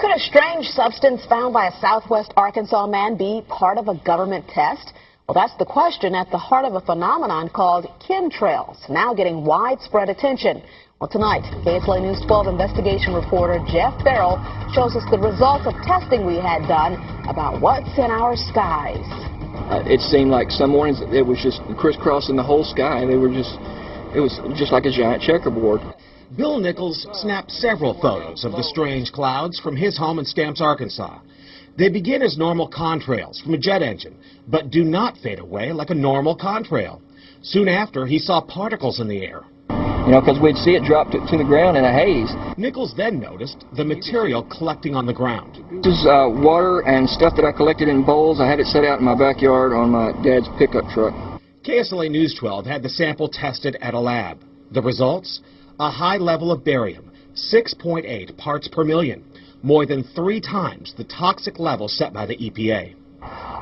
Could a strange substance found by a southwest Arkansas man be part of a government test? Well, that's the question at the heart of a phenomenon called chemtrails, now getting widespread attention. Well, tonight, KSLA News 12 investigation reporter Jeff Farrell shows us the results of testing we had done about what's in our skies. It seemed like some mornings it was just crisscrossing the whole sky. It was just like a giant checkerboard. Bill Nichols snapped several photos of the strange clouds from his home in Stamps, Arkansas. They begin as normal contrails from a jet engine, but do not fade away like a normal contrail. Soon after, he saw particles in the air. You know, because we'd see it drop to the ground in a haze. Nichols then noticed the material collecting on the ground. This is water and stuff that I collected in bowls. I had it set out in my backyard on my dad's pickup truck. KSLA News 12 had the sample tested at a lab. The results? A high level of barium, 6.8 parts per million, more than 3 times the toxic level set by the EPA.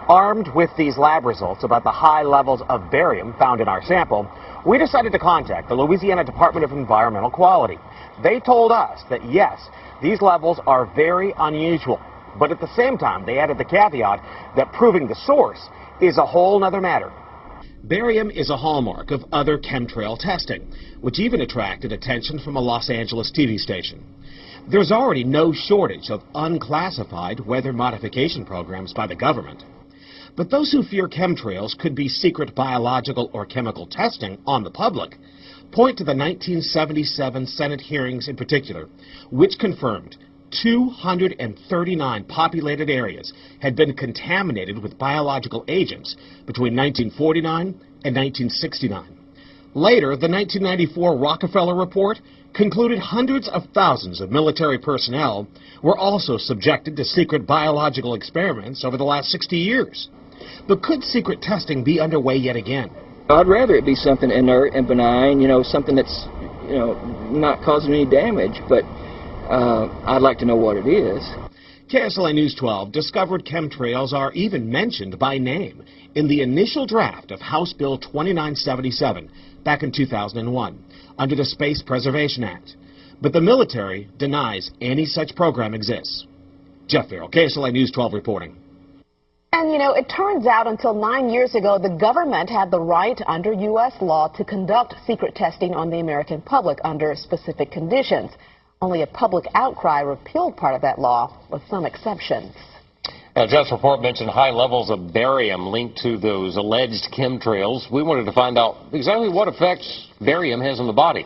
Armed with these lab results about the high levels of barium found in our sample, we decided to contact the Louisiana Department of Environmental Quality. They told us that, yes, these levels are very unusual, but at the same time, they added the caveat that proving the source is a whole nother matter. Barium is a hallmark of other chemtrail testing, which even attracted attention from a Los Angeles TV station. There's already no shortage of unclassified weather modification programs by the government. But those who fear chemtrails could be secret biological or chemical testing on the public point to the 1977 Senate hearings in particular, which confirmed 239 populated areas had been contaminated with biological agents between 1949 and 1969. Later, the 1994 Rockefeller Report concluded hundreds of thousands of military personnel were also subjected to secret biological experiments over the last 60 years. But could secret testing be underway yet again? I'd rather it be something inert and benign, something that's, not causing any damage, but I'd like to know what it is. KSLA News 12 discovered chemtrails are even mentioned by name in the initial draft of House Bill 2977 back in 2001 under the Space Preservation Act. But the military denies any such program exists. Jeff Farrell, KSLA News 12 reporting. And, it turns out until 9 years ago, the government had the right under U.S. law to conduct secret testing on the American public under specific conditions. Only a public outcry repealed part of that law, with some exceptions. Now, Jeff's report mentioned high levels of barium linked to those alleged chemtrails. We wanted to find out exactly what effects barium has on the body.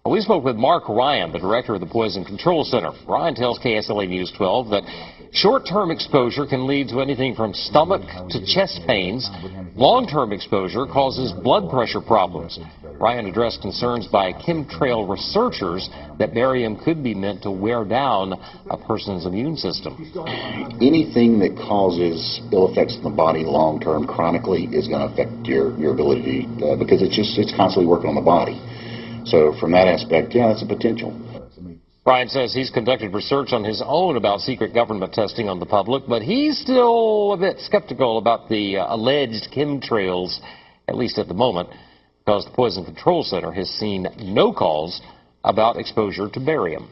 We spoke with Mark Ryan, the director of the Poison Control Center. Ryan tells KSLA News 12 that short-term exposure can lead to anything from stomach to chest pains. Long-term exposure causes blood pressure problems. Ryan addressed concerns by chemtrail researchers that barium could be meant to wear down a person's immune system. Anything that causes ill effects in the body long-term chronically is going to affect your ability because it's constantly working on the body. So from that aspect, yeah, that's a potential. Ryan says he's conducted research on his own about secret government testing on the public, but he's still a bit skeptical about the alleged chemtrails, at least at the moment, because the Poison Control Center has seen no calls about exposure to barium.